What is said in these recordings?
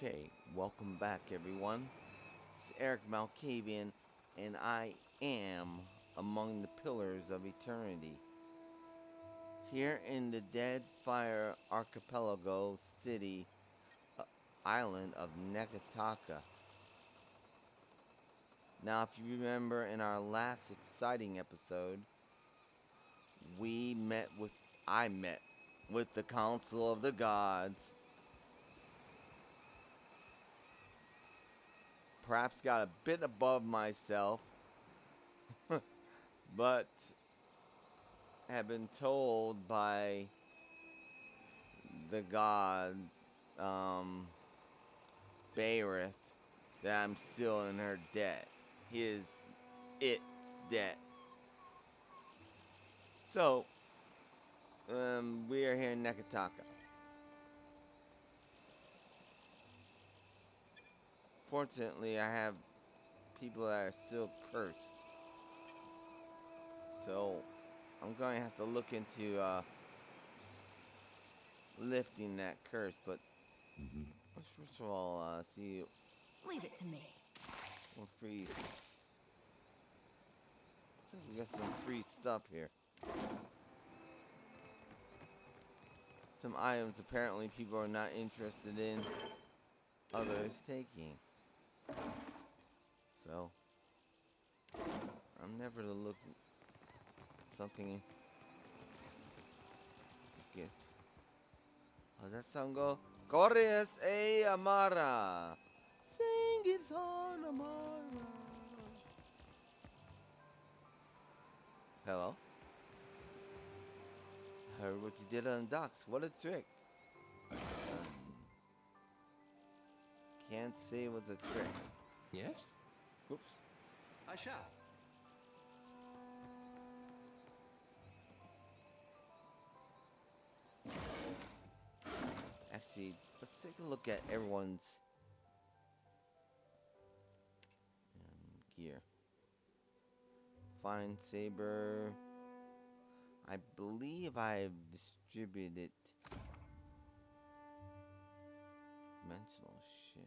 Okay, welcome back everyone. It's Erik Malkavian, and I am among the pillars of eternity. Here in the Deadfire archipelago city island of Nekataka. Now, if you remember in our last exciting episode, I met with the Council of the Gods. Perhaps got a bit above myself, but have been told by the god Bayrith that I'm still in her debt. It's debt. So, we are here in Neketaka. Fortunately, I have people that are still cursed. So, I'm going to have to look into lifting that curse, but let's first of all see. Leave it to me. We'll freeze. Looks like we got some free stuff here. Some items apparently people are not interested in. Others taking. So, I'm never to look something. I guess. How's that song go? Courtesan Amara. Sing it song Amara. Hello? Heard what you did on the docks. What a trick. Can't say it was a trick. Yes? Oops. I shall. Actually, let's take a look at everyone's gear. Fine saber. I believe I've distributed dimensional shift.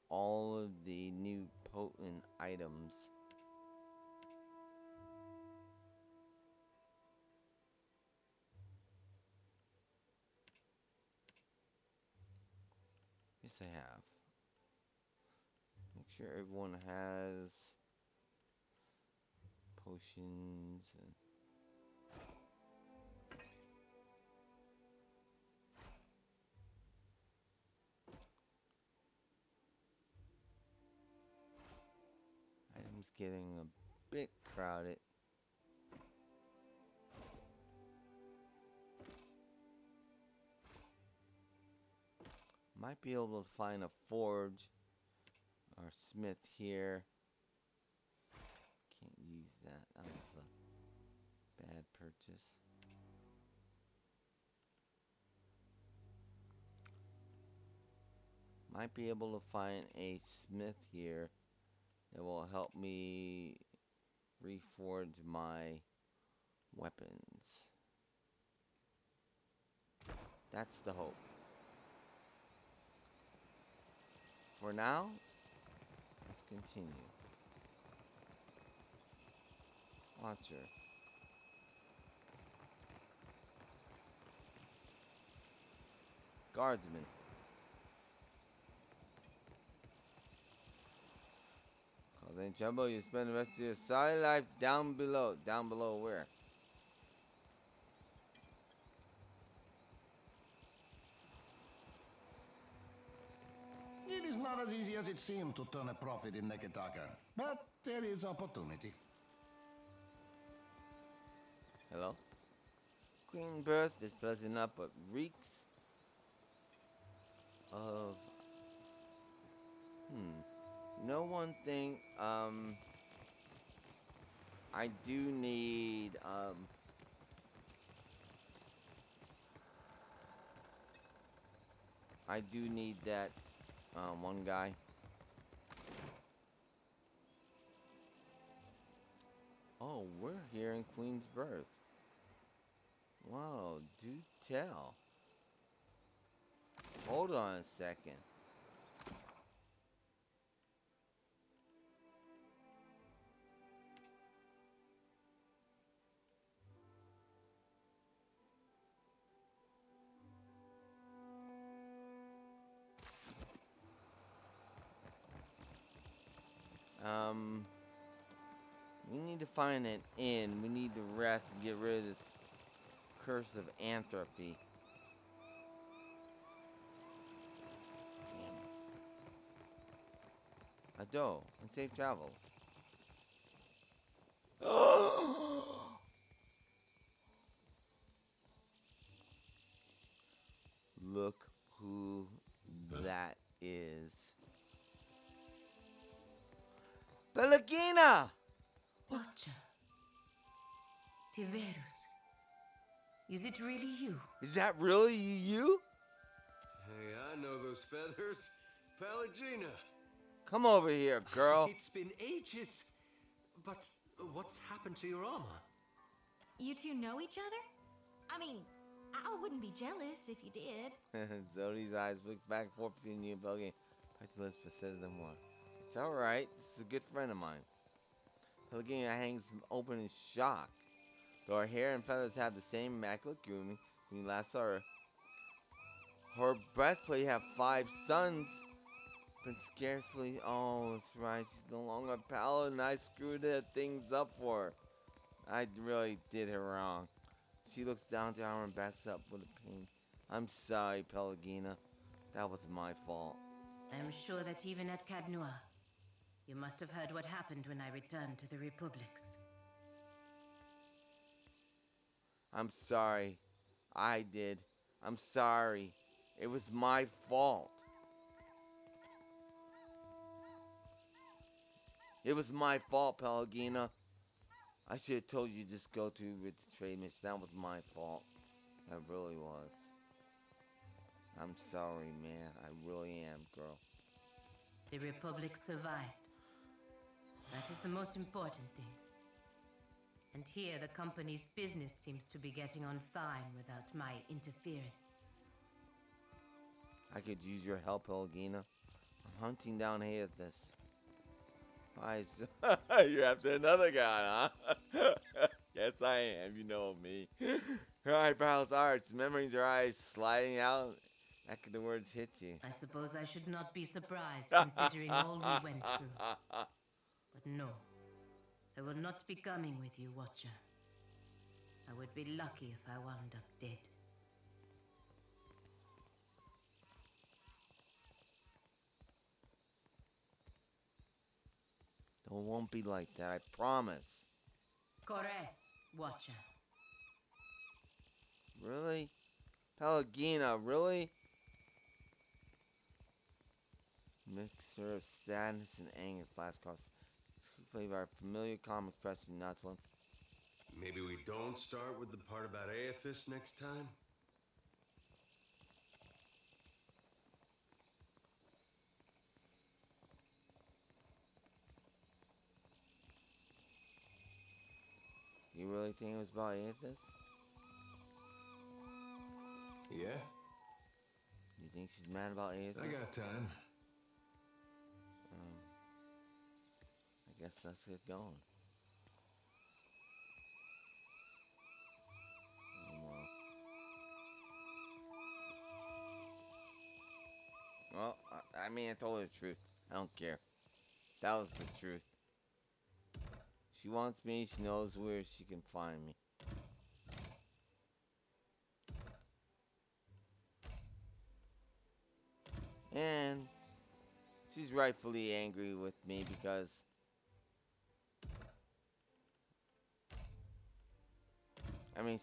All of the new potent items. Yes, I have. Make sure everyone has potions and items getting a bit crowded. Might be able to find a forge or smith here. Can't use that. That was a bad purchase. Might be able to find a smith here that will help me reforge my weapons. That's the hope. For now, let's continue. Watcher. Guardsman. Cause in trouble, you spend the rest of your solid life down below. Down below where? It is not as easy as it seemed to turn a profit in Neketaka, but there is opportunity. Hello? Queen birth is pleasant up, but reeks of... You know one thing, I do need, that, one guy. Oh, we're here in Queen's Birth. Wow, do tell. Hold on a second. We need to find an inn. We need to rest and get rid of this curse of anthropy. Damn it. Ado, and safe travels. Look who that is. Pallegina! Watcher. Tiverus. Is it really you? Is that really you? Hey, I know those feathers. Pallegina. Come over here, girl. It's been ages. But what's happened to your armor? You two know each other? I mean, I wouldn't be jealous if you did. Xoti's eyes look back and forth between you and Pallegina. Lips, but says no more. It's alright. This is a good friend of mine. Pallegina hangs open in shock. Though her hair and feathers have the same immaculate grooming when you last saw her. Her breastplate have 5 suns. But scarcely. Oh, that's right. She's no longer a paladin. I screwed things up for her. I really did her wrong. She looks down to her and backs up with a pain. I'm sorry, Pallegina. That was my fault. I'm sure that even at Cadnua, you must have heard what happened when I returned to the Republics. I'm sorry. I did. I'm sorry. It was my fault. It was my fault, Pallegina. I should have told you to just go to with the trade mission. That was my fault. That really was. I'm sorry, man. I really am, girl. The Republic survived. That is the most important thing. And here the company's business seems to be getting on fine without my interference. I could use your help, Pallegina. I'm hunting down Aethys. You're after another guy, huh? Yes, I am. You know me. Her eyebrows arch, memories her eyes sliding out. After the words hit you. I suppose I should not be surprised, considering all we went through. But no, I will not be coming with you, Watcher. I would be lucky if I wound up dead. It won't be like that, I promise. Courtesan, Watcher. Really? Pallegina, really? Mixture of sadness and anger flashed across. Flavor our familiar common expression not once. Maybe we don't start with the part about Aethys next time? You really think it was about Aethys? Yeah, You think she's mad about Aethys? I got time. I guess let's get going. Well, I mean, I told her the truth. I don't care. That was the truth. She wants me. She knows where she can find me. And she's rightfully angry with me because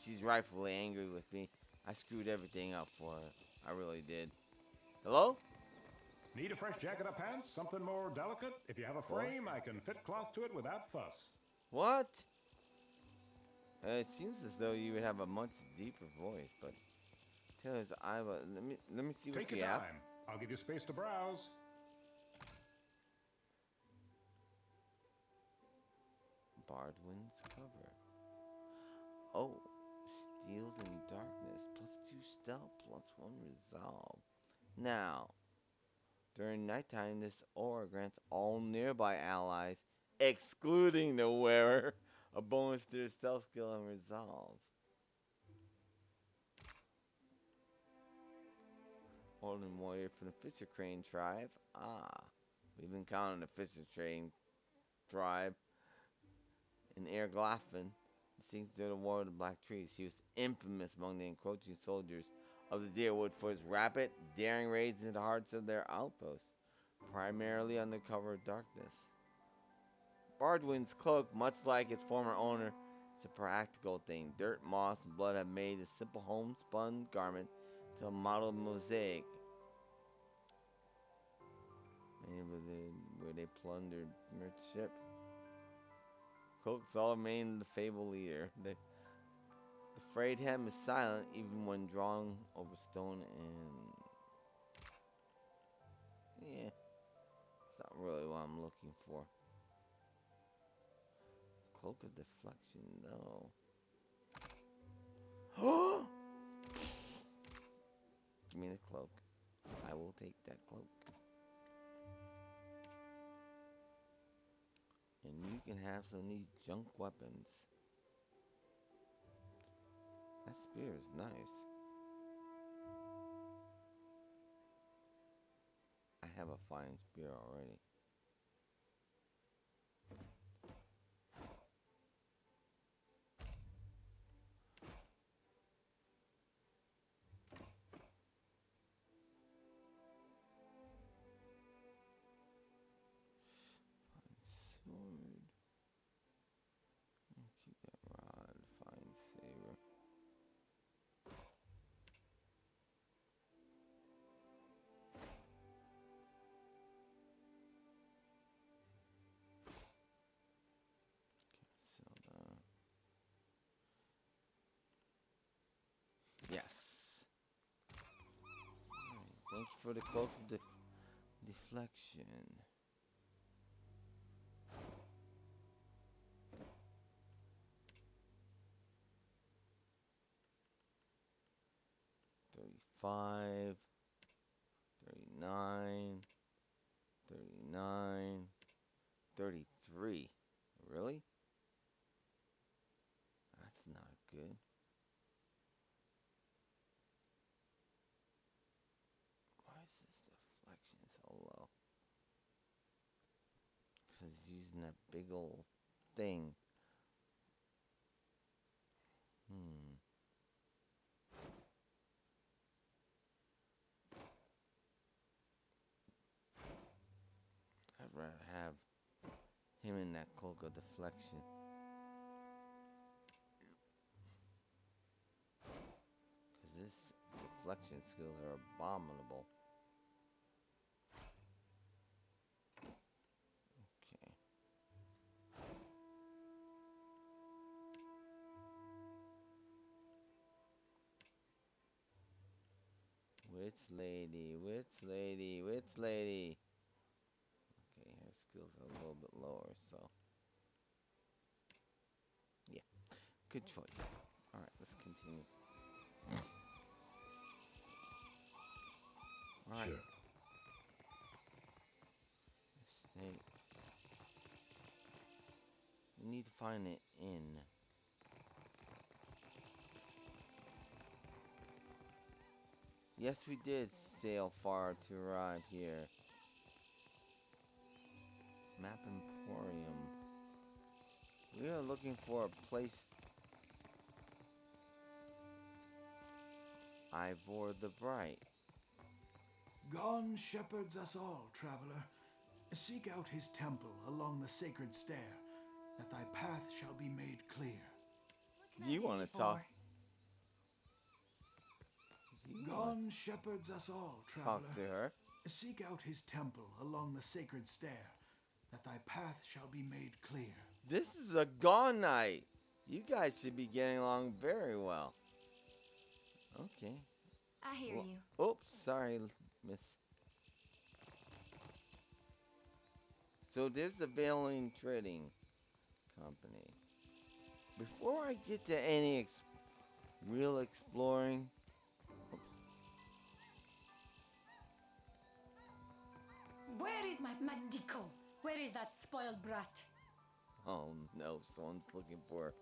she's rightfully angry with me. I screwed everything up for her. I really did. Hello? Need a fresh jacket or pants? Something more delicate? If you have a frame, I can fit cloth to it without fuss. What? It seems as though you would have a much deeper voice, but Taylor's Iowa. Let me see what Take you your have. time. I'll give you space to browse. Bardwin's cover. Oh, steeled in darkness. +2 stealth, +1 resolve. Now, during nighttime, this aura grants all nearby allies, excluding the wearer, a bonus to their stealth skill and resolve. Golden warrior from the Fisher Crane tribe. Ah, we've encountered the Fisher Crane tribe in Erglaffen. Distinct through the war of the Black Trees. He was infamous among the encroaching soldiers of the Deerwood for his rapid, daring raids into the hearts of their outposts, primarily under cover of darkness. Bardwin's cloak, much like its former owner, is a practical thing. Dirt, moss, and blood have made a simple homespun garment to a modeled mosaic. Made where they plundered merchant ships. Cloaks all remain the fable leader. The frayed hem is silent even when drawn over stone and... yeah, it's not really what I'm looking for. Cloak of deflection, though. Give me the cloak. I will take that cloak. And you can have some of these junk weapons. That spear is nice. I have a fine spear already. Sword. Keep that rod. Fine saber. Can't sell that. Yes. Alright, thank you for the cloak of deflection. $35, $39, $39, $33. Really? That's not good. Why is this deflection so low? Because he's using that big old thing. I'd rather have him in that cloak of deflection. Because this deflection skills are abominable. Okay. Which lady? Which lady? Which lady? Okay, her skills are a little bit lower, so yeah, good choice. All right, let's continue. All right. Sure. Snake. We need to find an inn. Yes, we did sail far to arrive here. Map Emporium. We are looking for a place. Ivor the Bright. God shepherds us all, traveler. Seek out his temple along the sacred stair, that thy path shall be made clear. You want to talk? God shepherds us all, traveler. Talk to her. Seek out his temple along the sacred stair, that thy path shall be made clear. This is a gone night. You guys should be getting along very well. Okay. I hear you. Oops, sorry, miss. So there's the Veiling Trading Company. Before I get to any real exploring, oops. Where is my Madiko? Where is that spoiled brat? Oh no, someone's looking for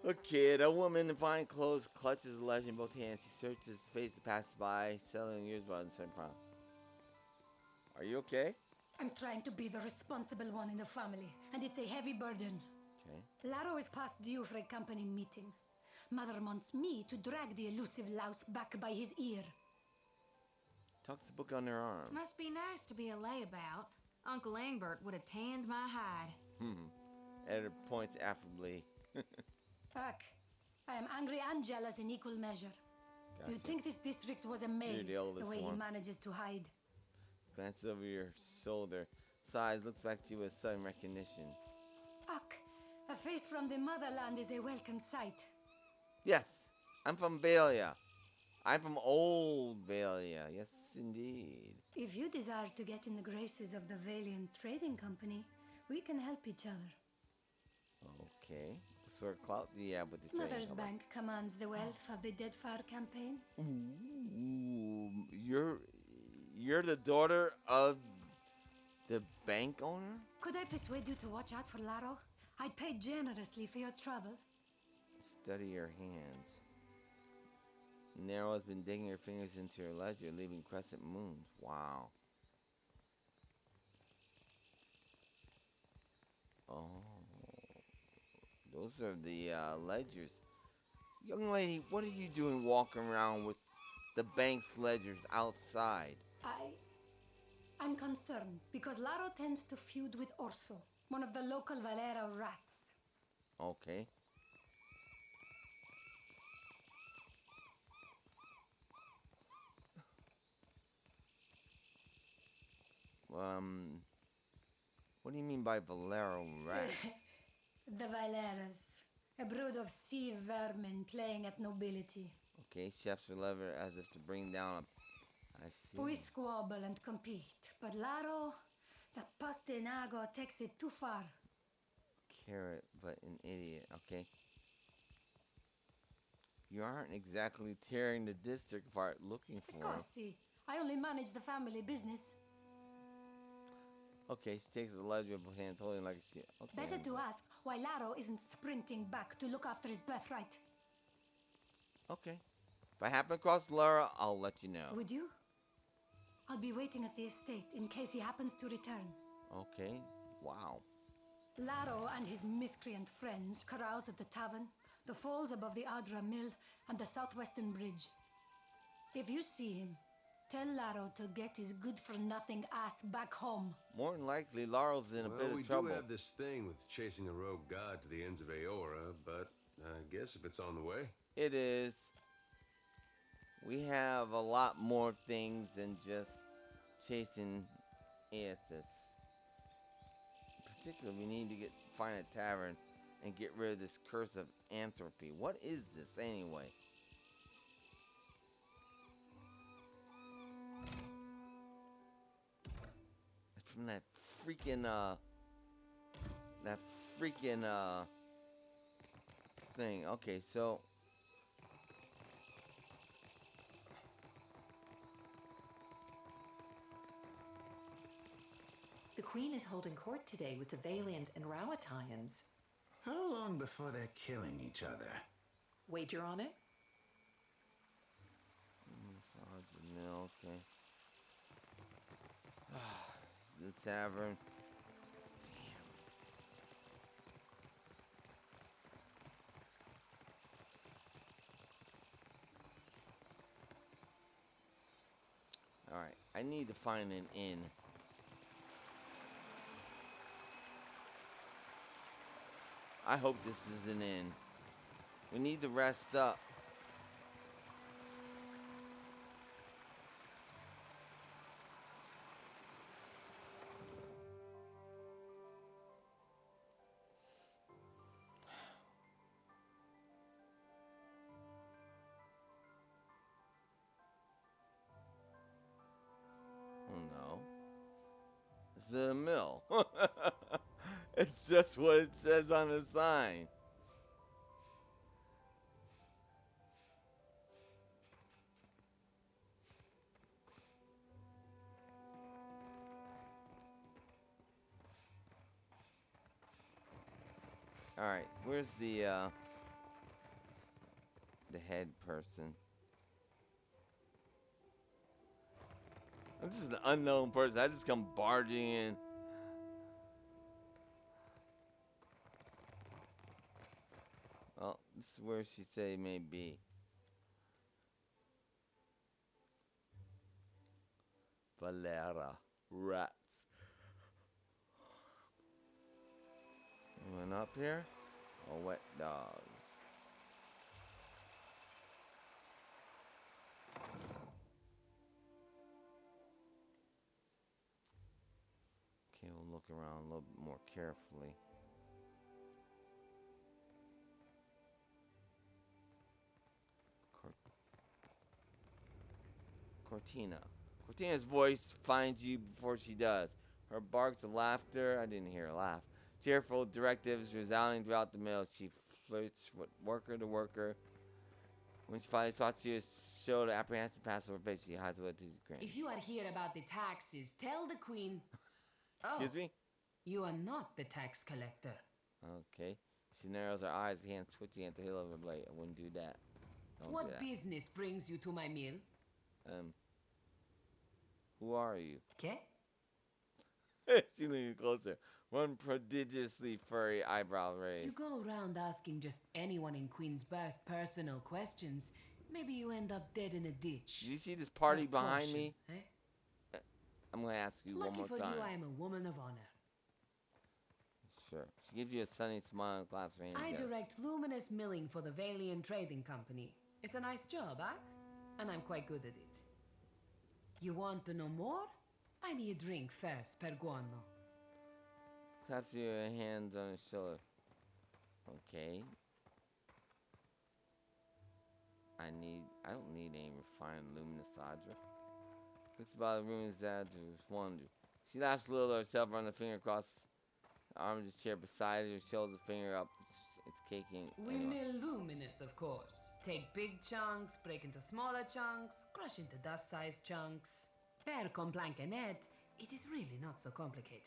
a kid. A woman in fine clothes clutches a ledger in both hands. She searches the face of passers-by, settling years about uncertain problem. Are you okay? I'm trying to be the responsible one in the family, and it's a heavy burden. Okay. Laro is past due for a company meeting. Mother wants me to drag the elusive louse back by his ear. Tucks the book on her arm. Must be nice to be a layabout. Uncle Engbert would have tanned my hide. Eder points affably. Ugh, I am angry and jealous in equal measure. Gotcha. You'd think this district was a maze, the oldest way one. he manages to hide. Glances over your shoulder. Sighs, looks back to you with sudden recognition. Ugh, a face from the motherland is a welcome sight. Yes, I'm from Valia. I'm from old Valia. Yes, indeed. If you desire to get in the graces of the Valiant Trading Company, we can help each other. Okay. What sort of clout do you have with this trading Mother's company? bank commands the wealth of the Deadfire campaign. Ooh, you're the daughter of the bank owner? Could I persuade you to watch out for Laro? I'd pay generously for your trouble. Study your hands. Nero has been digging her fingers into her ledger, leaving crescent moons. Wow. Oh. Those are the ledgers. Young lady, what are you doing walking around with the bank's ledgers outside? I'm concerned because Laro tends to feud with Orso, one of the local Valera rats. Okay. What do you mean by Valero rats? The Valeras, a brood of sea vermin playing at nobility. Okay, chefs her lever as if to bring down a... I see. We squabble and compete, but Laro, the pastinago, takes it too far. Carrot, but an idiot, okay? You aren't exactly tearing the district apart looking for him. Cossi, I only manage the family business. Okay, she takes the ledger in both hands, holding like a shield. Okay. Better to ask why Laro isn't sprinting back to look after his birthright. Okay. If I happen across Lara, I'll let you know. Would you? I'll be waiting at the estate in case he happens to return. Okay. Wow. Laro and his miscreant friends carouse at the tavern, the falls above the Adra mill, and the southwestern bridge. If you see him, tell Laro to get his good-for-nothing ass back home. More than likely, Laro's in a bit We of trouble. do have this thing with chasing a rogue god to the ends of Aora, but I guess if it's on the way. It is. We have a lot more things than just chasing Aethys. In particular, we need to find a tavern and get rid of this curse of anthropy. What is this anyway? It's from that freaking thing. Okay, so The Queen is holding court today with the Valiant and Rawatayans. How long before they're killing each other? Wager on it? massage mill, okay. The tavern. Damn. Alright, I need to find an inn. I hope this is an inn. We need to rest up. Oh no. This is a mill. It's just what it says on the sign. Alright, where's the head person? This is an unknown person. I just come barging in. Well, this is where she say may be. Valera. Rats. Anyone up here? A wet dog. Okay, we'll look around a little bit more carefully. Cortina's voice finds you before she does. Her barks of laughter, I didn't hear her laugh. Cheerful directives resounding throughout the mill. She flirts with worker to worker. When she finally spots you, show the apprehensive pass over her face. She hides away to the grin. If you are here about the taxes, tell the queen. Excuse me? You are not the tax collector. Okay. She narrows her eyes, hands twitching at the heel of her blade. I wouldn't do that. Don't What do that. business brings you to my mill? Who are you? Okay. She leaned closer. One prodigiously furry eyebrow raised. You go around asking just anyone in Queensbirth personal questions, maybe you end up dead in a ditch. Do you see this party Have behind caution, me? Eh? I'm going to ask you Lucky one more for time. you, I am a woman of honor. Sure. She gives you a sunny smile and claps her hand I together. direct Luminous milling for the Valian Trading Company. It's a nice job, eh? And I'm quite good at it. You want to know more? Buy me a drink first, per guano. Claps your hands on his shoulder. Okay. I don't need any refined luminous Adra. Looks about the room is that to wonder. She laughs a little to herself, running the finger across the arm of his chair beside her, shows the finger up. It's caking. We Anyway. mill Luminous, of course. Take big chunks, break into smaller chunks, crush into dust-sized chunks. Per complancanet, it is really not so complicated.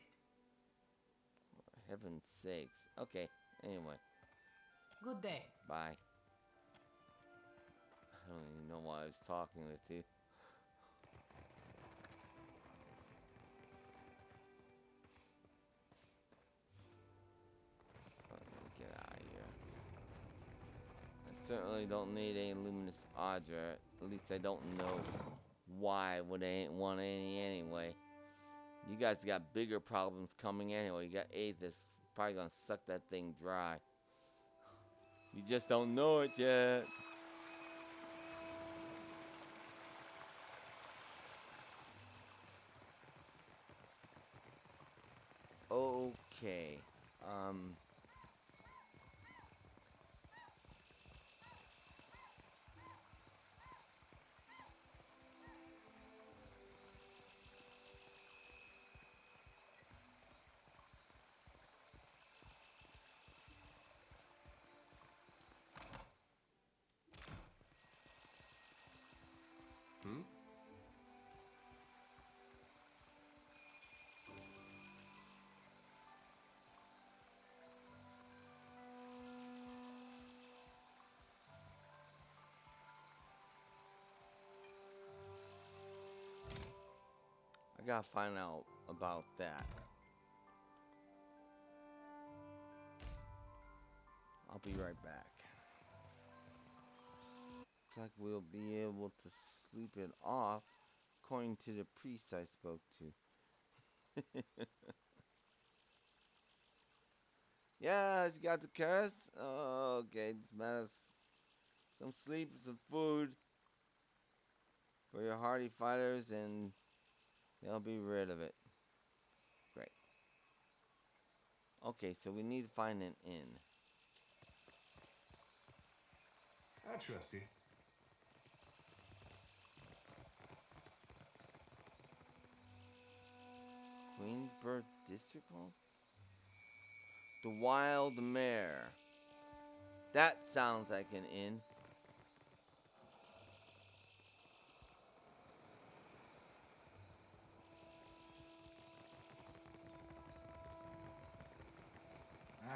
For heaven's sakes. Okay, anyway. Good day. Bye. I don't even know why I was talking with you. Let me get out of here. I certainly don't need any luminous Adra. At least I don't know why would I want any anyway. You guys got bigger problems coming anyway. You got Aethys probably gonna suck that thing dry. You just don't know it yet. Okay. I gotta find out about that. I'll be right back. Looks like we'll be able to sleep it off, according to the priest I spoke to. Yes, you got the curse? Oh, okay, this matters. Some sleep, some food for your hardy fighters, and they'll be rid of it. Great. Okay, so we need to find an inn. I trust you. Queensbirth District Hall? The Wild Mare. That sounds like an inn.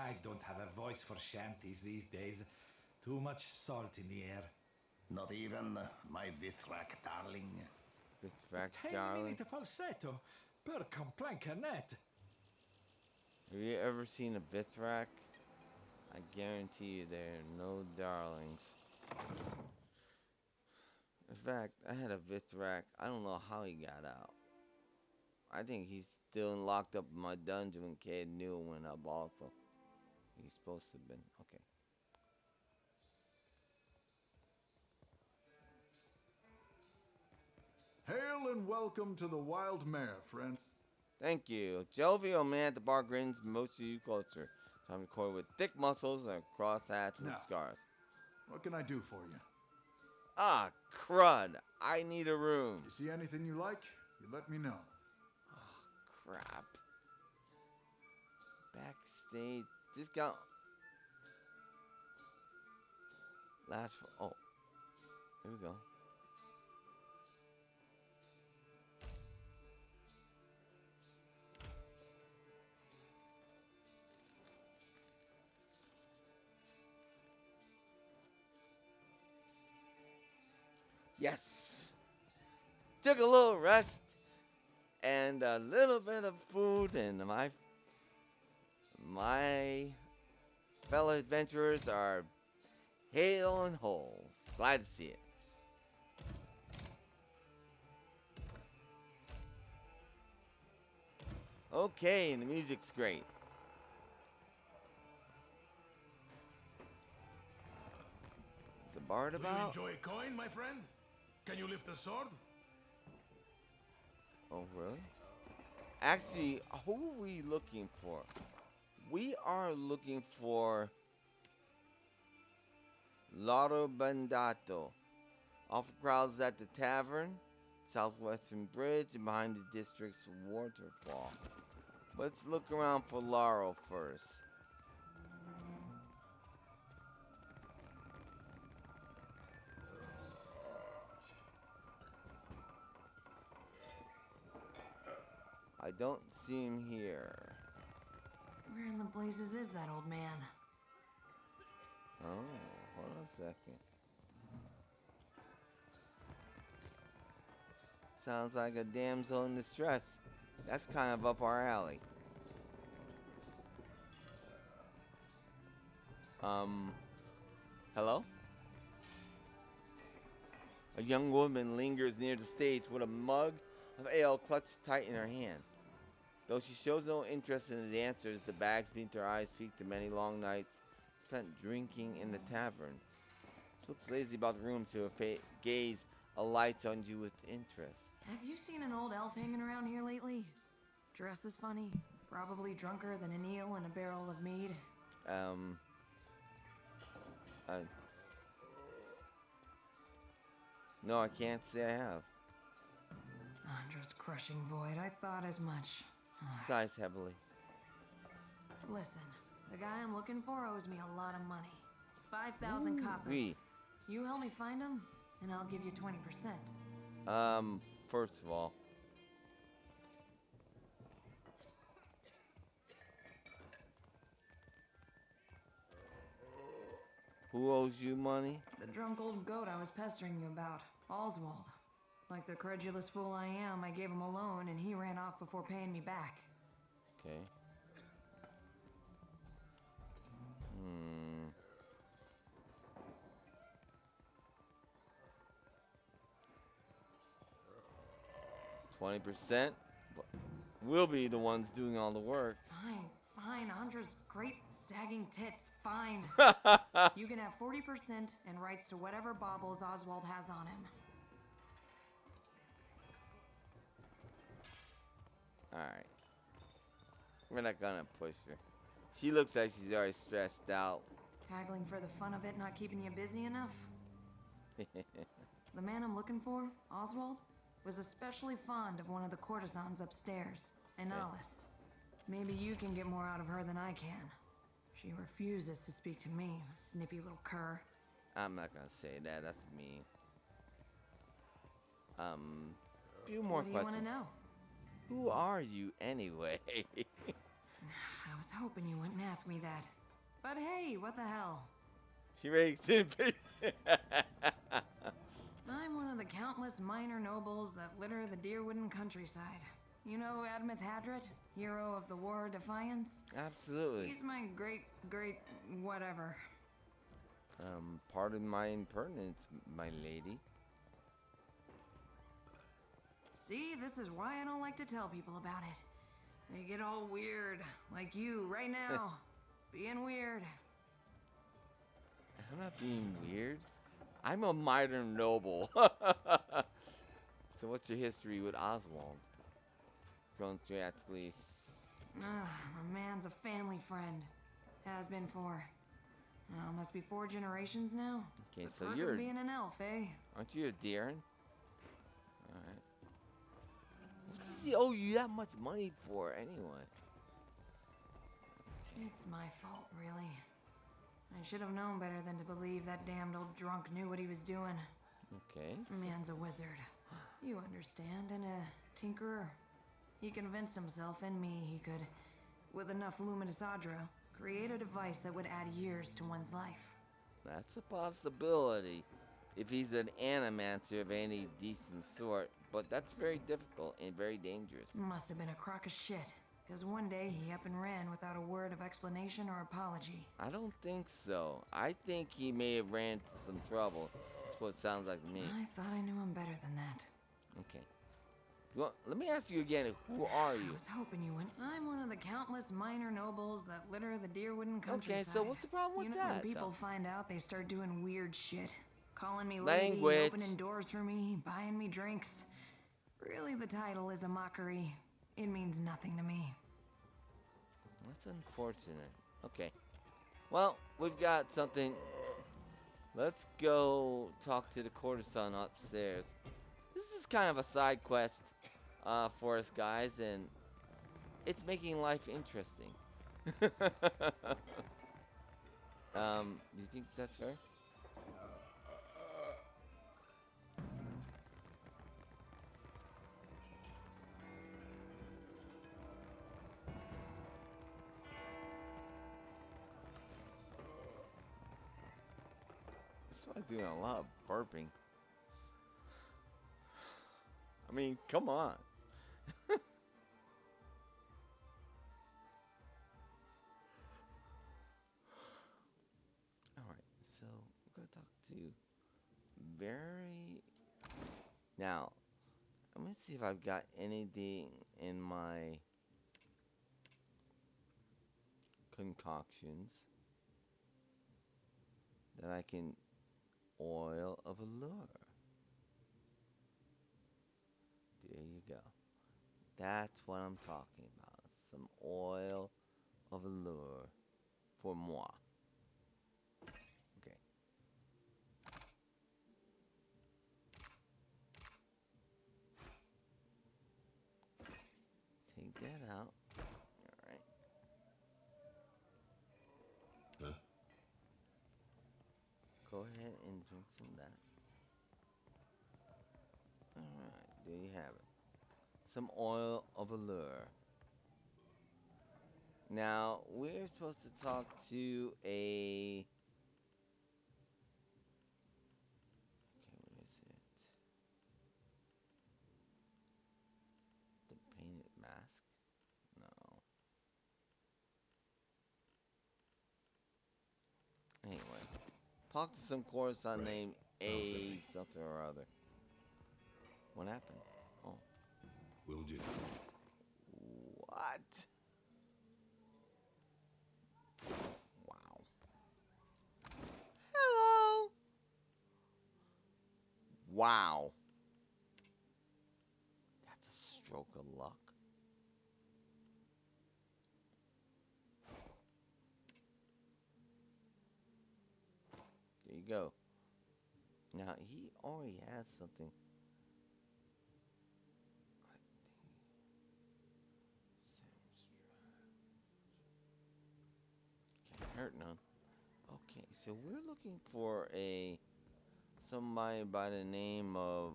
I don't have a voice for shanties these days. Too much salt in the air. Not even my Vithrak darling. Vithrak Tiny darling. minute falsetto per complaincanet. Have you ever seen a Vithrak? I guarantee you there are no darlings. In fact, I had a Vithrak. I don't know how he got out. I think he's still locked up in my dungeon when Cade knew and went up also. He's supposed to have been. Okay. Hail and welcome to the Wild Mare, friend. Thank you. Jovial man at the bar grins most of you closer. So I'm recorded with thick muscles and a cross hatch with Now. scars. What can I do for you? Ah, crud. I need a room. You see anything you like? You let me know. Oh, crap. Backstage. Discount. Last for. Oh. Here we go. Yes. Took a little rest and a little bit of food, and my fellow adventurers are hale and whole. Glad to see it. Okay, and the music's great. Is the bard Do you about? enjoy a coin, my friend? Can you lift a sword? Oh, really? Actually, who are we looking for? We are looking for Lady Bardatto. Offer crowds at the tavern, southwestern bridge, and behind the district's waterfall. Let's look around for Laro first. I don't see him here. Where in the blazes is that old man? Oh, hold on a second. Sounds like a damsel in distress. That's kind of up our alley. Hello? A young woman lingers near the stage with a mug of ale clutched tight in her hand. Though she shows no interest in the dancers, the bags beneath her eyes speak to many long nights spent drinking in the tavern. She looks lazy about the room, so her gaze alights on you with interest. Have you seen an old elf hanging around here lately? Dresses funny, probably drunker than an eel in a barrel of mead. No, I can't say I have. Andra's crushing void. I thought as much. Sighs heavily. Listen, the guy I'm looking for owes me a lot of money. 5,000 coppers. Oui. You help me find him, and I'll give you 20%. First of all, who owes you money? The drunk old goat I was pestering you about, Oswald. Like the credulous fool I am, I gave him a loan and he ran off before paying me back. Okay. 20%. We'll be the ones doing all the work. Fine. Andra's great sagging tits. Fine. You can have 40% and rights to whatever baubles Oswald has on him. Alright. We're not gonna push her. She looks like she's already stressed out. Haggling for the fun of it not keeping you busy enough? The man I'm looking for, Oswald, was especially fond of one of the courtesans upstairs, Aloth. Maybe you can get more out of her than I can. She refuses to speak to me, the snippy little cur. I'm not gonna say that. That's mean. Few more questions. What do you want to know? Who are you anyway? I was hoping you wouldn't ask me that. But hey, what the hell? She ready to I'm one of the countless minor nobles that litter the Deerwooden countryside. You know Admeth Hadret, hero of the War of Defiance? Absolutely. He's my great whatever. Pardon my impertinence, my lady. See, this is why I don't like to tell people about it. They get all weird, like you right now. Being weird. I'm not being weird. I'm a minor noble. So what's your history with Oswald? Going straight at the police. The man's a family friend. Has been for... must be 4 generations now. Okay, the so perk you're... of being an elf, eh? Aren't you a Darren? Alright. What does he owe you that much money for, anyway? It's my fault, really. I should have known better than to believe that damned old drunk knew what he was doing. Okay. Man's a wizard. You understand, and a tinkerer. He convinced himself and me he could, with enough Luminous Adra, create a device that would add years to one's life. That's a possibility, if he's an animancer of any decent sort, but that's very difficult and very dangerous. Must have been a crock of shit, because one day he up and ran without a word of explanation or apology. I don't think so. I think he may have ran into some trouble. That's what it sounds like to me. I thought I knew him better than that. Okay. Well, let me ask you again, who are you? I was hoping you wouldn't. I'm one of the countless minor nobles that litter the Deerwooden countryside. Okay, so what's the problem with that? When people find out, they start doing weird shit. Calling me Language. lady, opening doors for me, buying me drinks. Really, the title is a mockery. It means nothing to me. That's unfortunate. Okay. Well, we've got something. Let's go talk to the Courtesan upstairs. This is kind of a side quest for us guys, and it's making life interesting. Do you think that's fair? I'm doing a lot of burping. I mean, come on. Alright, so we're going to talk to Barry. Now, let me see if I've got anything in my concoctions that I can... Oil of allure. There you go. That's what I'm talking about. Some oil of allure for moi. Okay. Take that out. Alright. Huh? Go ahead and drink some of that. Alright, there you have it. Some oil of allure. Now, we're supposed to talk to a... Okay, what is it? The painted mask? No. Anyway. Talk to some Courtesan named A something or other. What happened? Oh. Will do. What? Wow. Hello. Wow. That's a stroke of luck. There you go. Now, he already has something. Can't hurt none. Okay, so we're looking for somebody by the name of...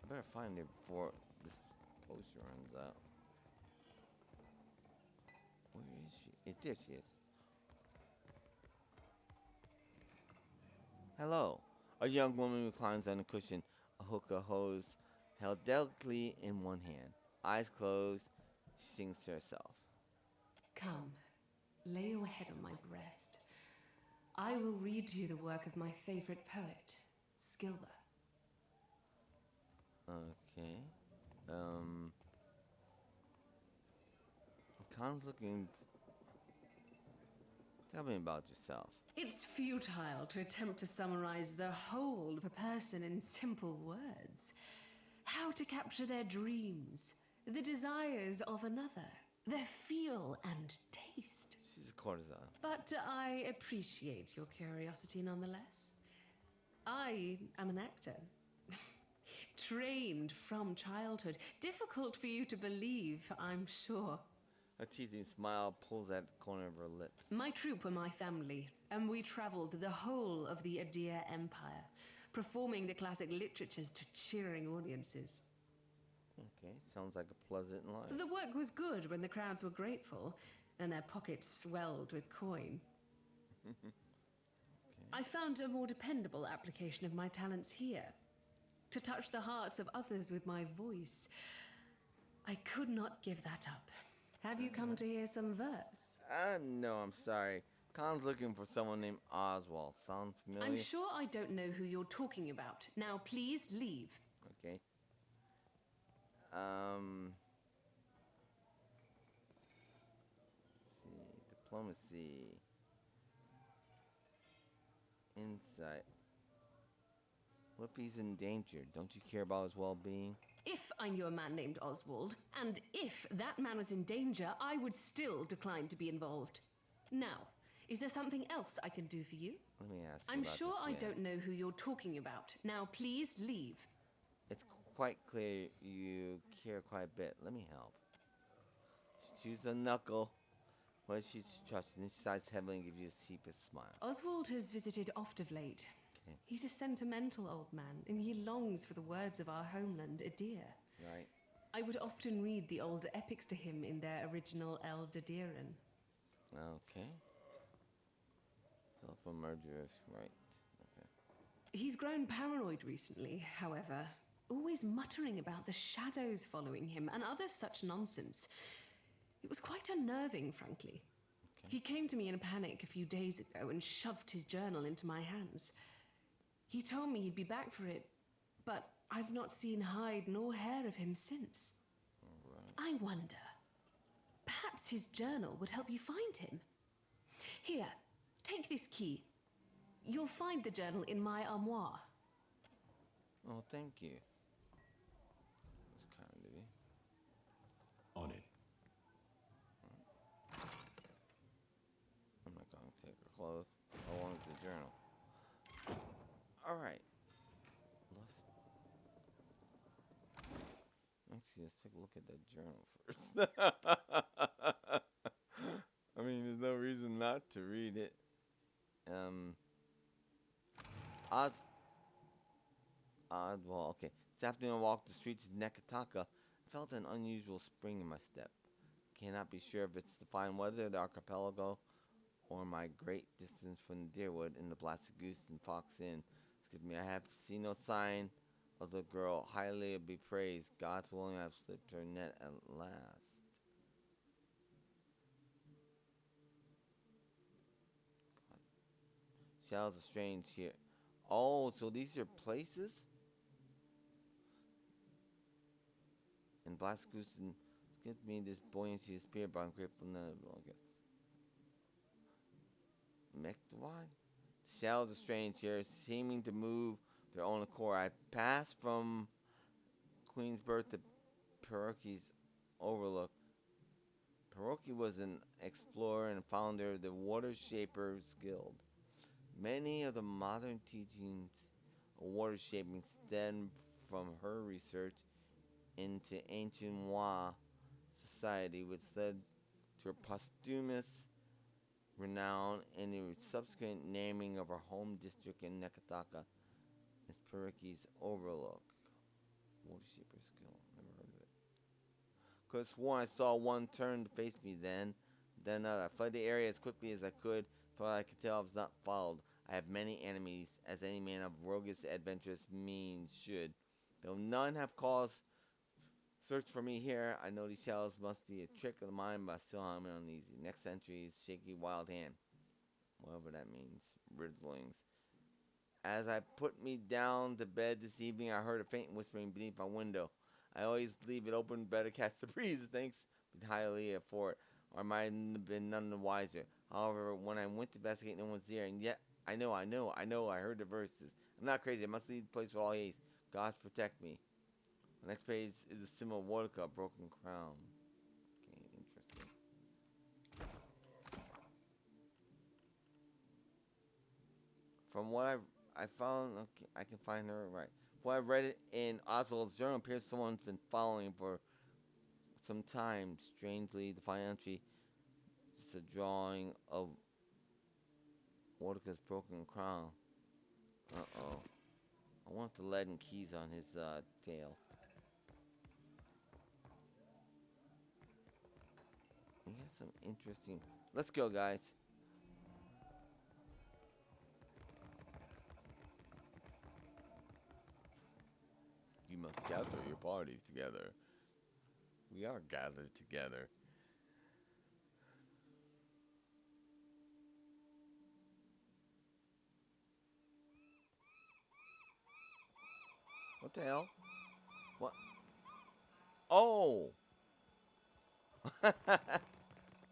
I better find it before this potion runs out. Where is she? There she is. Hello. A young woman reclines on a cushion, a hookah hose held delicately in one hand. Eyes closed, she sings to herself. Come, lay your head on my breast. I will read to you the work of my favorite poet, Skilber. Okay. Khan's looking. Tell me about yourself. It's futile to attempt to summarize the whole of a person in simple words. How to capture their dreams, the desires of another, their feel and taste. She's a courtesan. But I appreciate your curiosity nonetheless. I am an actor. Trained from childhood. Difficult for you to believe, I'm sure. A teasing smile pulls at the corner of her lips. My troupe were my family, and we traveled the whole of the Adia Empire, performing the classic literatures to cheering audiences. Okay, sounds like a pleasant life. The work was good when the crowds were grateful, and their pockets swelled with coin. Okay. I found a more dependable application of my talents here. To touch the hearts of others with my voice. I could not give that up. Have you come to hear some verse? No, I'm sorry. Khan's looking for someone named Oswald. Sound familiar? I'm sure I don't know who you're talking about. Now, please leave. Okay. Let's see. Diplomacy. Insight. What if he's in danger? Don't you care about his well-being? If I knew a man named Oswald, and if that man was in danger, I would still decline to be involved. Now, is there something else I can do for you? Let me ask you I'm about sure this I man. don't know who you're talking about. Now, please leave. It's quite clear you care quite a bit. Let me help. She chews a knuckle. What she's trusting, she sighs heavily and gives you the cheapest smile. Oswald has visited oft of late. Okay. He's a sentimental old man, and he longs for the words of our homeland, Eder. Right. I would often read the old epics to him in their original Eldadiran. Okay. Self-emerger, right. Okay. He's grown paranoid recently, however, always muttering about the shadows following him and other such nonsense. It was quite unnerving, frankly. Okay. He came to me in a panic a few days ago and shoved his journal into my hands. He told me he'd be back for it, but I've not seen hide nor hair of him since. All right. I wonder, perhaps his journal would help you find him. Here, take this key. You'll find the journal in my armoire. Oh, thank you. That's kind of you. On it. I'm not going to take her clothes. I want the journal. All right. Let's take a look at that journal first. I mean, there's no reason not to read it. Well, okay. This afternoon I walked the streets of Nekataka and felt an unusual spring in my step. Cannot be sure if it's the fine weather of the archipelago or my great distance from the deerwood in the Blasted Goose and Fox Inn. Excuse me, I have seen no sign of the girl. Highly be praised. God's willing, I have slipped her net at last. God. Shadows are strange here. Oh, so these are places? And Blasted Goose and give me this buoyancy of spirit, but I'm grateful none of it, I guess. Mektwad? Shells are strange here, seeming to move their own accord. I passed from Queensburg to Peroki's Overlook. Peroki was an explorer and founder of the Water Shapers Guild. Many of the modern teachings of water shaping stem from her research into ancient Wa society, which led to her posthumous renown and the subsequent naming of her home district in Neketaka as Peroki's Overlook. Water Shaper's Guild. Never heard of it. Could have sworn I saw one turn to face me then another. I fled the area as quickly as I could, for I could tell I was not followed. I have many enemies, as any man of roguish adventurous means should. Though none have cause search for me here, I know these shadows must be a trick of the mind, but still I'm uneasy. Next entry's shaky wild hand. Whatever that means. Riddlings. As I put me down to bed this evening, I heard a faint whispering beneath my window. I always leave it open, better catch the breeze, thanks highly for it, or I might have been none the wiser. However, when I went to investigate, no one's there, and yet, I know, I heard the verses. I'm not crazy, I must leave the place with all haste. God protect me. The next page is a symbol of water cup, broken crown. Okay, interesting. From what I found, okay, I can find her right. When I read it in Oswald's journal, it appears someone's been following for some time. Strangely, the final entry is a drawing of Mordecai's broken crown. Uh-oh. I want the lead and keys on his tail. He has some interesting... Let's go, guys. You must gather your parties together. We are gathered together. What the hell? What? Oh!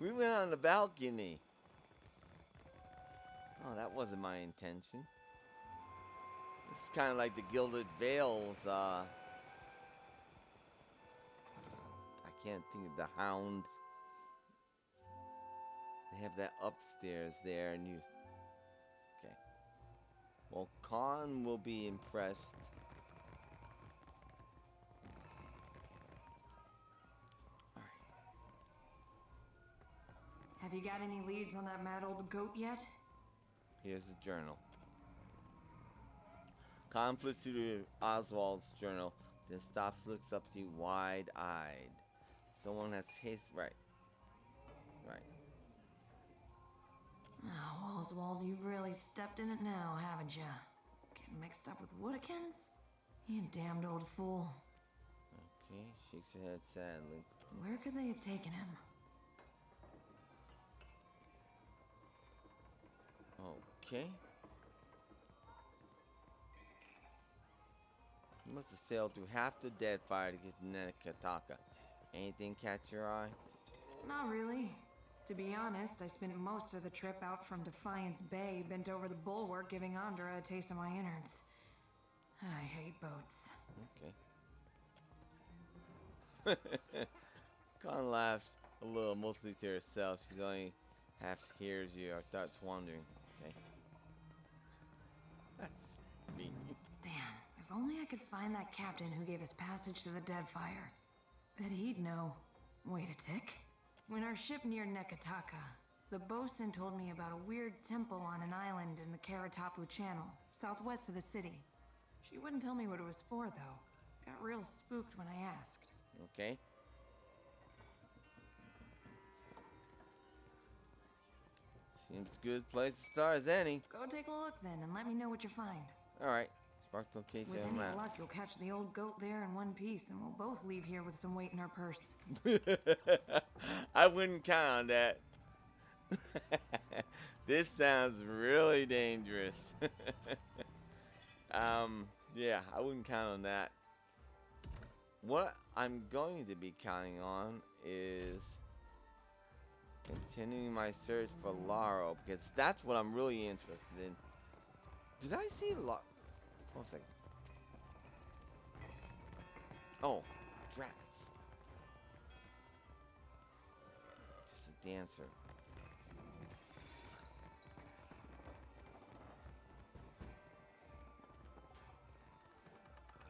We went on the balcony. Oh, that wasn't my intention. It's kind of like the Gilded Veils, I can't think of the Hound. They have that upstairs there, and you... Okay. Well, Khan will be impressed. Have you got any leads on that mad old goat yet? Here's the journal. Khan flips through Oswald's journal, then stops, looks up to you wide-eyed. Someone has chased... Right. Oh, Oswald, you've really stepped in it now, haven't you? Getting mixed up with Woodikins? You damned old fool. Okay, shakes her head sadly. Where could they have taken him? Okay. You must have sailed through half the Deadfire to get to Nekataka. Anything catch your eye? Not really. To be honest, I spent most of the trip out from Defiance Bay, bent over the bulwark, giving Adra a taste of my innards. I hate boats. Okay. Khan laughs a little, mostly to herself. She only half hears you or starts wondering. Okay. That's mean. Damn, if only I could find that captain who gave us passage to the Deadfire. Bet he'd know. Wait a tick. When our ship neared Neketaka, the bosun told me about a weird temple on an island in the Karatapu Channel, southwest of the city. She wouldn't tell me what it was for, though. Got real spooked when I asked. Okay. Seems a good place to start as any. Go take a look then, and let me know what you find. Alright. Spark location With on any map. luck, you'll catch the old goat there in one piece, and we'll both leave here with some weight in our purse. I wouldn't count on that. This sounds really dangerous. Yeah, I wouldn't count on that. What I'm going to be counting on is continuing my search for Laro, because that's what I'm really interested in. Did I see Laro? Hold on a second. Oh, drats. Just a dancer.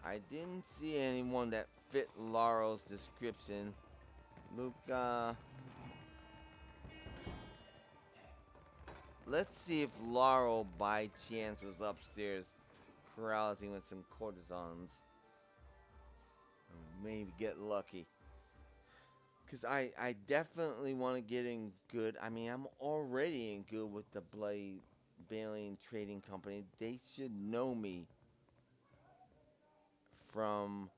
I didn't see anyone that fit Laro's description. Luca. Let's see if Laro by chance was upstairs carousing with some courtesans. Or maybe get lucky. Because I definitely want to get in good. I mean, I'm already in good with the Blade Baleen Trading Company. They should know me from...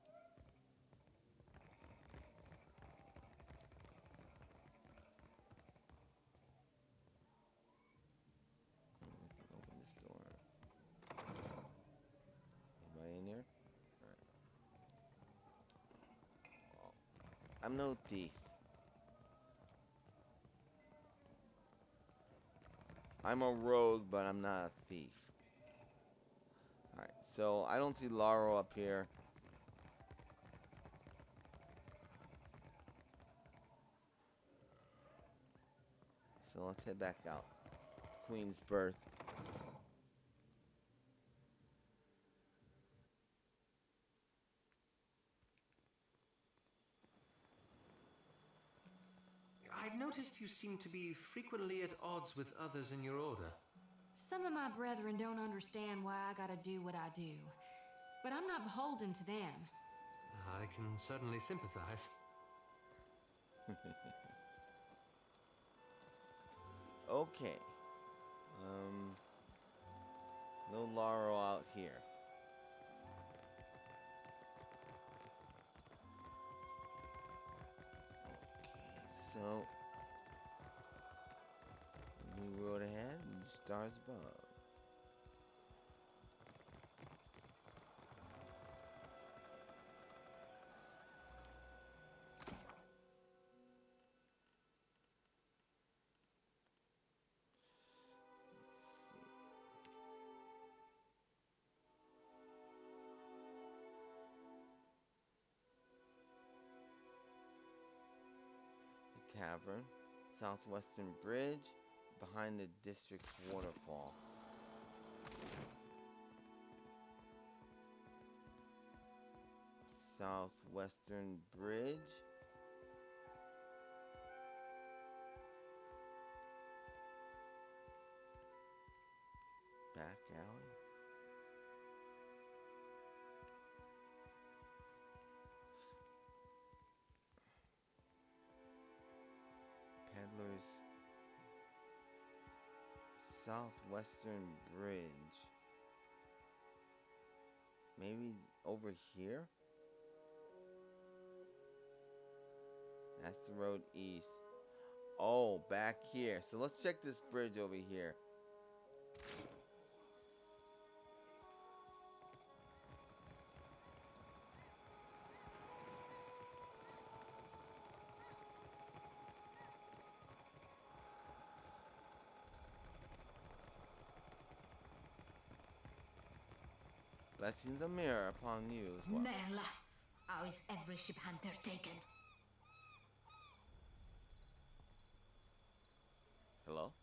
Open this door. Anybody in there? Alright. Oh, I'm no thief. I'm a rogue, but I'm not a thief. Alright, so I don't see Laro up here. So let's head back out. Queen's Birth. I've noticed you seem to be frequently at odds with others in your order. Some of my brethren don't understand why I gotta do what I do. But I'm not beholden to them. I can certainly sympathize. Okay. No Laro out here. Okay, so new road ahead and stars above. Tavern, Southwestern Bridge, behind the district's waterfall. Southwestern Bridge. Back alley. Peddler's Southwestern Bridge. Maybe over here? That's the road east. Oh, back here. So let's check this bridge over here. Blessings of mirror upon you as well. Merla, how is every ship hunter taken? Hello?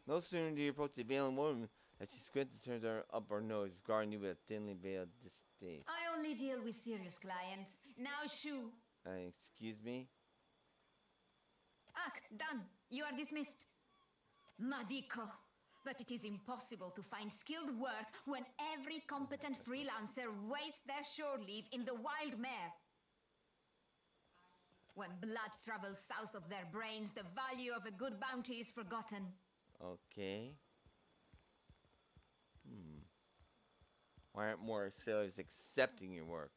No sooner do you approach the veiling woman that she squints and turns her up her nose, regarding you with a thinly veiled distaste. I only deal with serious clients. Now shoo. Excuse me? Done. You are dismissed. Madiko. But it is impossible to find skilled work when every competent freelancer wastes their shore leave in the Wild Mare. When blood travels south of their brains, the value of a good bounty is forgotten. Okay. Why aren't more sailors accepting your work?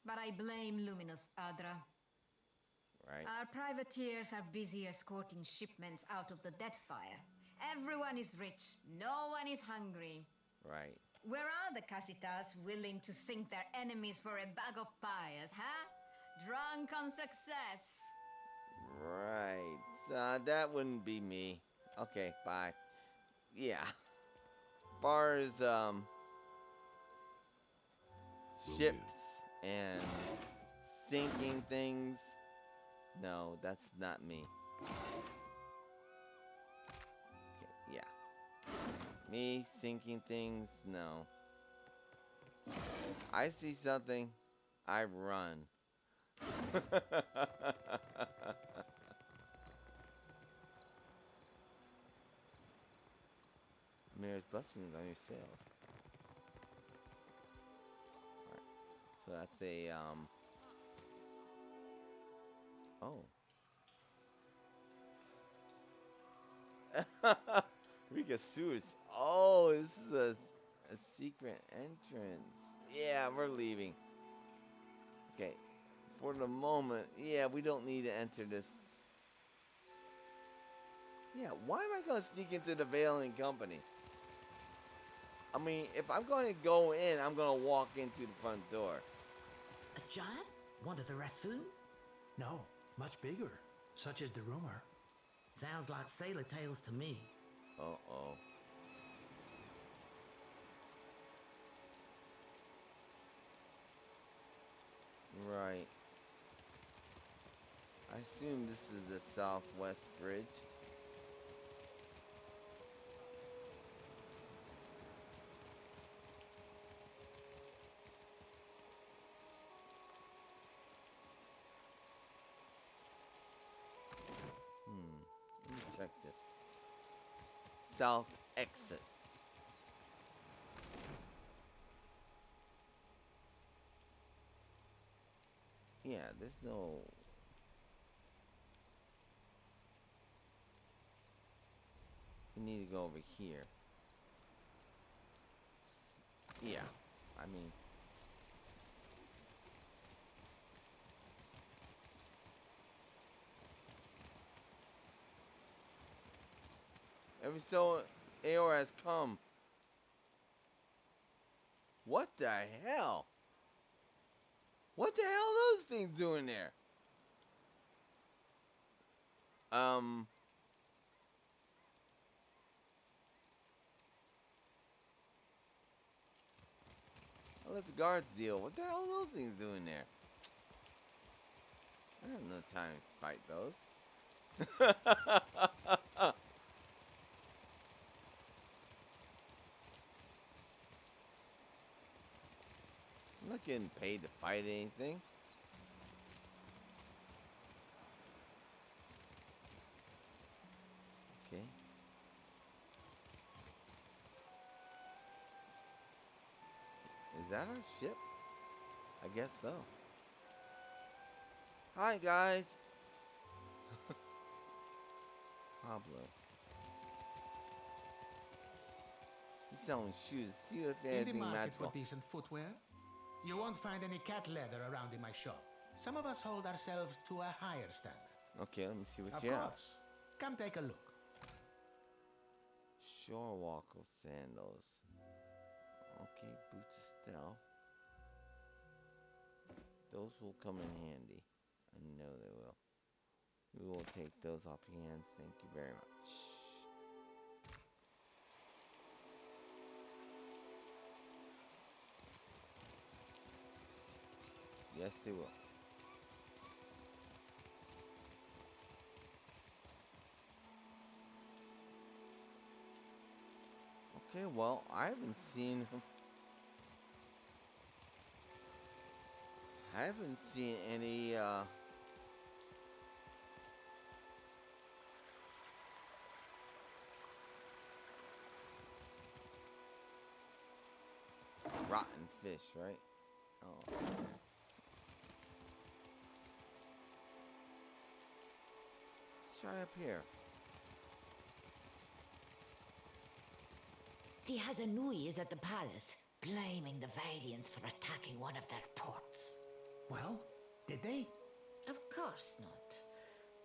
But I blame Luminous, Adra. Right. Our privateers are busy escorting shipments out of the Deadfire. Everyone is rich, no one is hungry. Right. Where are the Casitas willing to sink their enemies for a bag of pyres, huh? Drunk on success. Right. That wouldn't be me. Okay, bye. Yeah. As far as, ships and sinking things, no, that's not me. Okay, yeah. Me sinking things, no. I see something, I run. Mirror's blessings on your sails. So that's a, oh. Rika Sewage. Oh, this is a secret entrance. Yeah, we're leaving. Okay. For the moment, yeah, we don't need to enter this. Yeah, why am I going to sneak into the Veiling Company? I mean, if I'm going to go in, I'm going to walk into the front door. A giant? One of the Rathun? No, much bigger. Such is the rumor. Sounds like sailor tales to me. Uh-oh. Right. I assume this is the Southwest Bridge. Let me check this. South exit. Yeah, there's no... We need to go over here. Yeah, I mean... Every so Aor has come. What the hell? What the hell are those things doing there? I'll let the guards deal. What the hell are those things doing there? I have no time to fight those. I'm not getting paid to fight anything. Okay. Is that our ship? I guess so. Hi, guys. Pablo. He's selling shoes. See if In the anything market magical. for decent footwear? You won't find any cat leather around in my shop. Some of us hold ourselves to a higher standard. Okay, let me see what Of you have. course. Come take a look. Shore walker sandals. Okay, boots of stealth. Those will come in handy. I know they will. We will take those off your hands. Thank you very much. Yes, they will. Okay, well, I haven't seen any rotten fish, right? Oh. Let's try up here. The Hazanui is at the palace, blaming the Valians for attacking one of their ports. Well, did they? Of course not.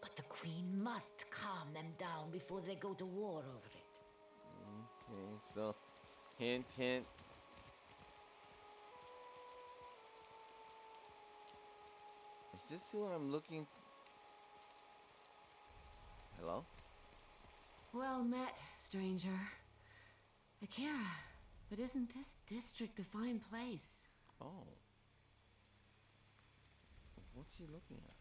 But the Queen must calm them down before they go to war over it. Okay, so hint, hint. Is this who I'm looking? Hello? Well met, stranger. Akira, but isn't this district a fine place? Oh. What's she looking at?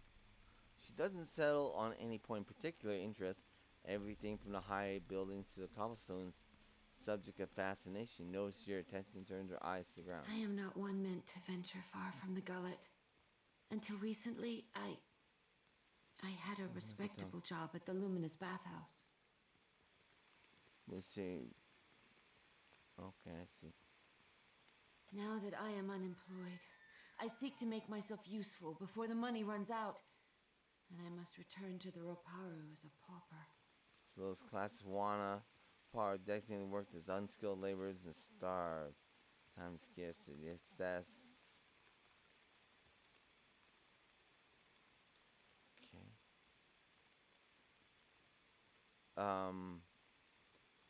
She doesn't settle on any point of particular interest. Everything from the high buildings to the cobblestones, subject of fascination. Notice your attention turns her eyes to the ground. I am not one meant to venture far from the gullet. Until recently, I had a respectable job at the Luminous bathhouse. Let's see. Okay, I see. Now that I am unemployed, I seek to make myself useful before the money runs out, and I must return to the Roparu as a pauper. So those classes wanna part definitely worked as unskilled laborers and starved. Time scarcity. That's okay.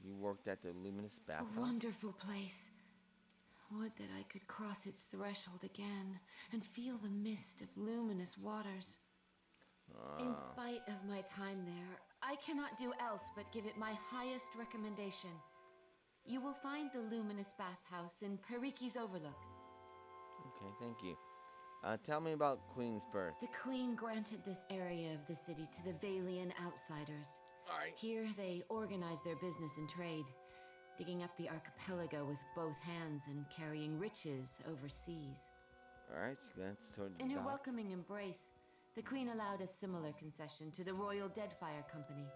You worked at the Luminous bathhouse? A wonderful place. Would that I could cross its threshold again and feel the mist of luminous waters. In spite of my time there, I cannot do else but give it my highest recommendation. You will find the Luminous bathhouse in Periki's Overlook. Okay, thank you. Tell me about Queen's birth. The Queen granted this area of the city to the Valian outsiders. Here they organize their business and trade, digging up the archipelago with both hands and carrying riches overseas. Alright, so that's toward the In her dock. welcoming embrace, the Queen allowed a similar concession to the Royal Deadfire Company.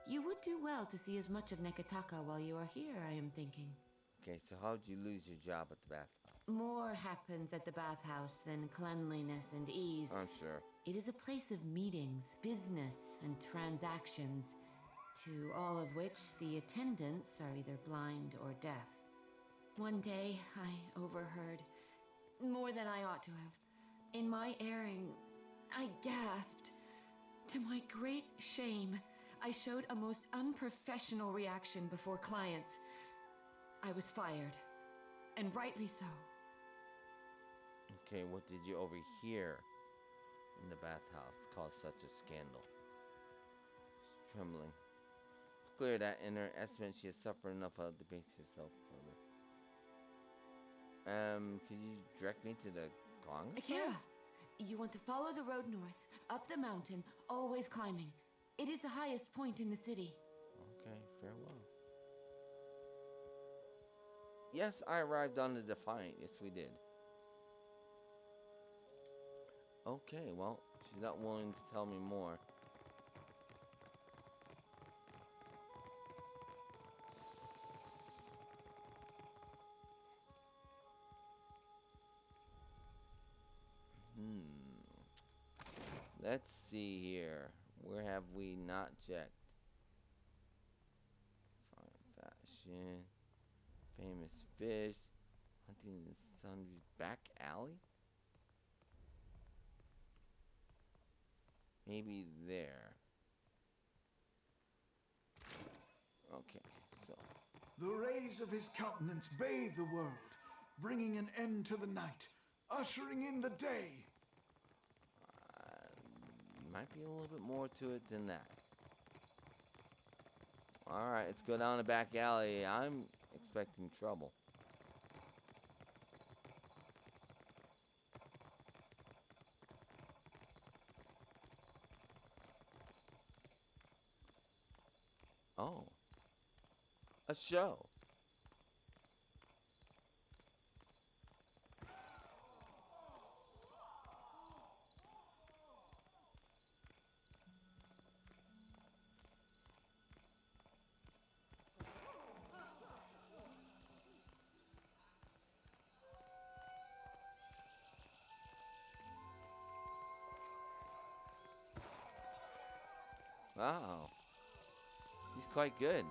You would do well to see as much of Neketaka while you are here, I am thinking. Okay, so how'd you lose your job at the bathhouse? More happens at the bathhouse than cleanliness and ease. I'm sure. It is a place of meetings, business, and transactions, to all of which the attendants are either blind or deaf. One day, I overheard, more than I ought to have. In my airing, I gasped. To my great shame, I showed a most unprofessional reaction before clients. I was fired, and rightly so. Okay, what did you overhear in the bathhouse cause such a scandal? She's trembling. It's clear that in her estimate she has suffered enough to debase herself further. Could you direct me to the gong? Akema, you want to follow the road north, up the mountain, always climbing. It is the highest point in the city. Okay, farewell. Yes, I arrived on the Defiant. Yes, we did. Okay, well, she's not willing to tell me more. Let's see here. Where have we not checked? Fine fashion. Famous fish. Hunting in Sundry's back alley? Maybe there. Okay, so. The rays of his countenance bathe the world, bringing an end to the night, ushering in the day. Might be a little bit more to it than that. Alright, let's go down the back alley. I'm expecting trouble. Oh. A show. Wow. She's quite good.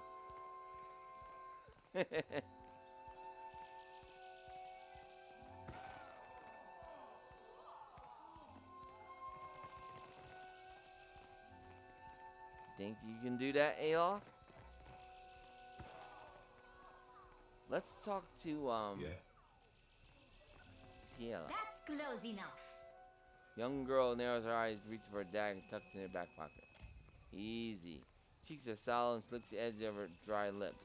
Think you can do that, Aloth? Let's talk to, Tiela. That's close enough. Young girl narrows her eyes, reaches for a dagger tucked in her back pocket. Easy. Cheeks are sallow and slicks the edge of her dry lips.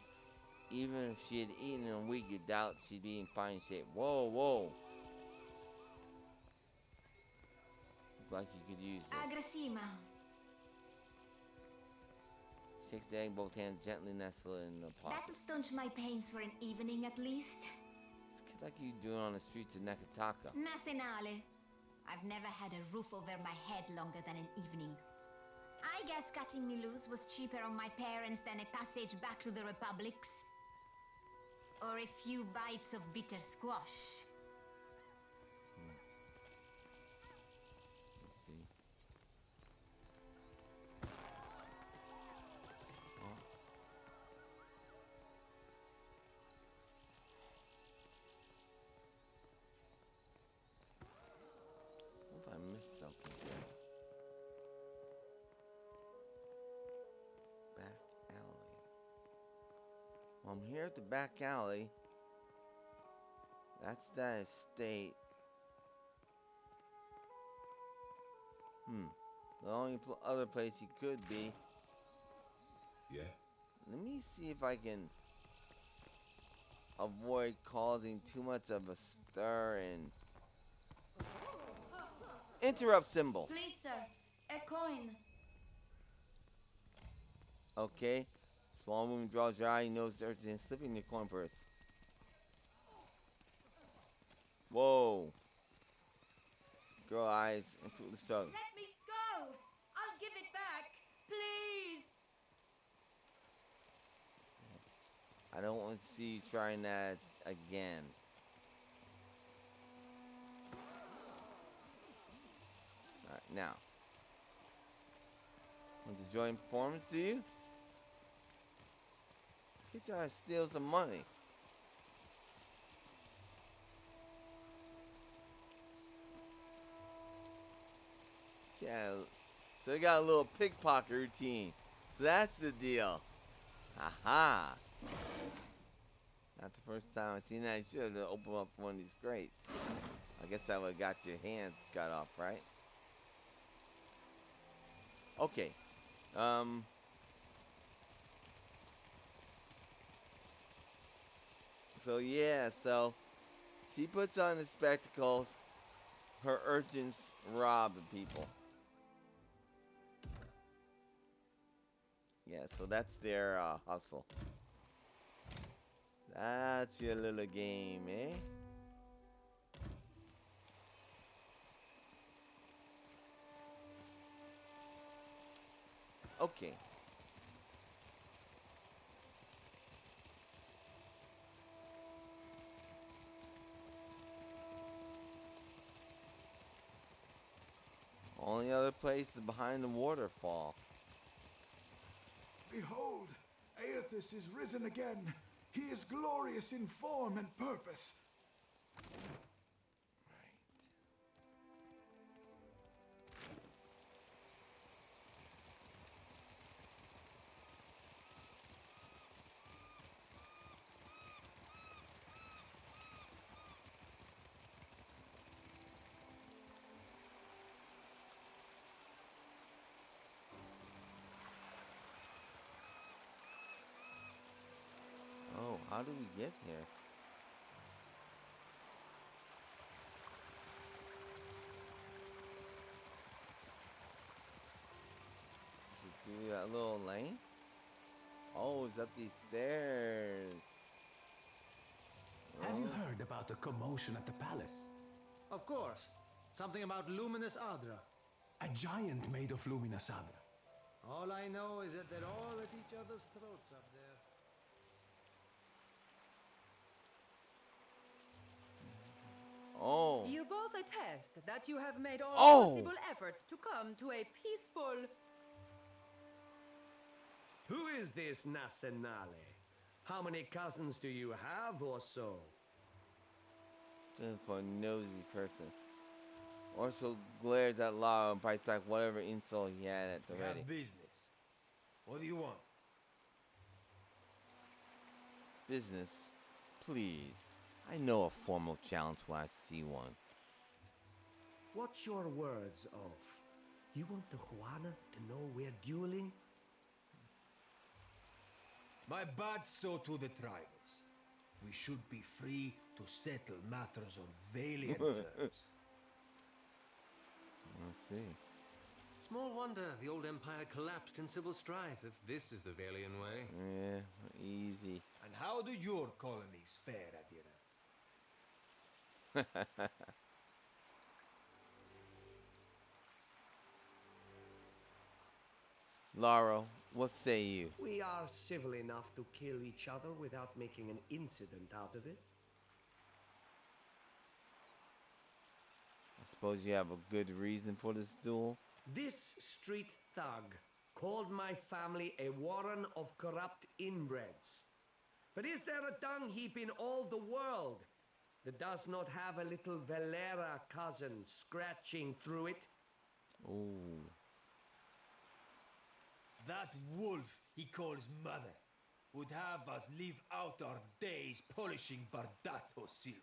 Even if she had eaten in a week, you doubt she'd be in fine shape. Whoa, whoa. Look like you could use this. Agrasima. Takes the egg, both hands gently nestle in the pocket. That'll staunch my pains for an evening at least. It's like you doing on the streets of Nekataka. Nasenale. I've never had a roof over my head longer than an evening. I guess cutting me loose was cheaper on my parents than a passage back to the Republics. Or a few bites of bitter squash. something here. Back alley. Well, I'm here at the back alley. That's that estate. The only other place he could be. Yeah? Let me see if I can avoid causing too much of a stir and interrupt symbol. Please, sir, a coin. Okay. Small movement draws your eye. You notice the urchin slipping in your coin purse. Whoa. Girl eyes improve the struggle. Let me go! I'll give it back, please! I don't want to see you trying that again. Alright, now. Want to join performance, do you? You try to steal some money. Yeah, so they got a little pickpocket routine. So that's the deal. Aha! Not the first time I've seen that. You should have opened up one of these crates. I guess that would have got your hands cut off, right? Okay. So yeah, so she puts on the spectacles. Her urchins rob people. Yeah, so that's their hustle. That's your little game, eh? Okay. Only other place is behind the waterfall. Behold, Aethys is risen again. He is glorious in form and purpose. Oh, how do we get here? Is it through that little lane? Oh, it's up these stairs. Have you heard about the commotion at the palace? Of course. Something about Luminous Adra. A giant made of Luminous Adra. All I know is that they're all at each other's throats up there. Oh. You both attest that you have made all possible efforts to come to a peaceful... Who is this Nasenale? How many cousins do you have or so? Good for a nosy person. Also glares at Lara and bites back whatever insult he had at the ready. Have business. What do you want? Business, please. I know a formal challenge when I see one. What's your words of? You want the Juana to know we're dueling? My bad so to the tribals. We should be free to settle matters on valiant terms. Let's see. Small wonder the old empire collapsed in civil strife if this is the Valian way. Yeah, easy. And how do your colonies fare, Adira? Laro, what say you? We are civil enough to kill each other without making an incident out of it. I suppose you have a good reason for this duel? This street thug called my family a warren of corrupt inbreds. But is there a dung heap in all the world that does not have a little Valera cousin scratching through it? Ooh. That wolf he calls mother would have us live out our days polishing Bardatto silver.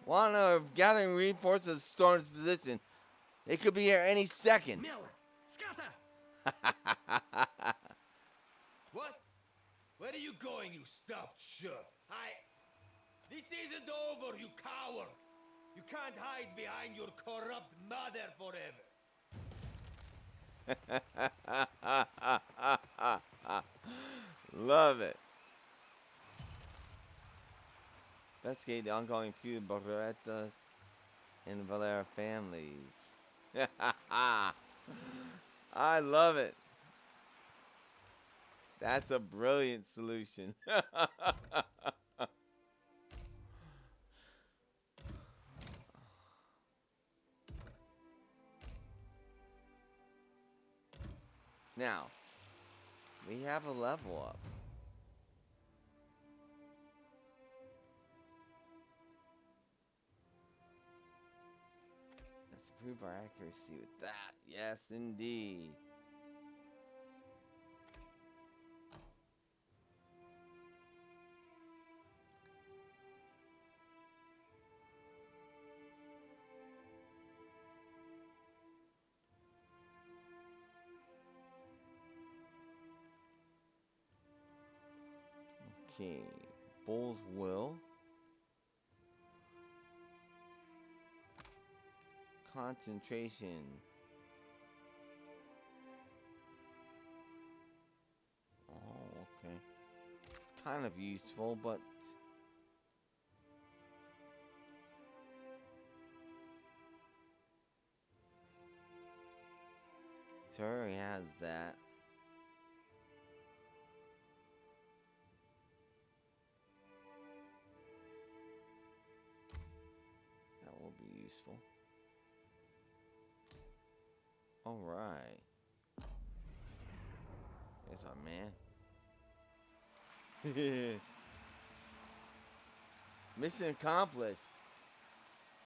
Want to gathering reinforcements of Storm's position. They could be here any second. Mill! Scatter! What? Where are you going, you stuffed shirt? This isn't over, you coward! You can't hide behind your corrupt mother forever. Love it. Investigate the ongoing feud of Bardattos and Valera families. I love it. That's a brilliant solution. Now, we have a level up. Let's improve our accuracy with that. Yes, indeed. Okay, Bull's Will. Concentration. Oh, okay. It's kind of useful, but so he has that. That will be useful. All right. There's our man. Mission accomplished.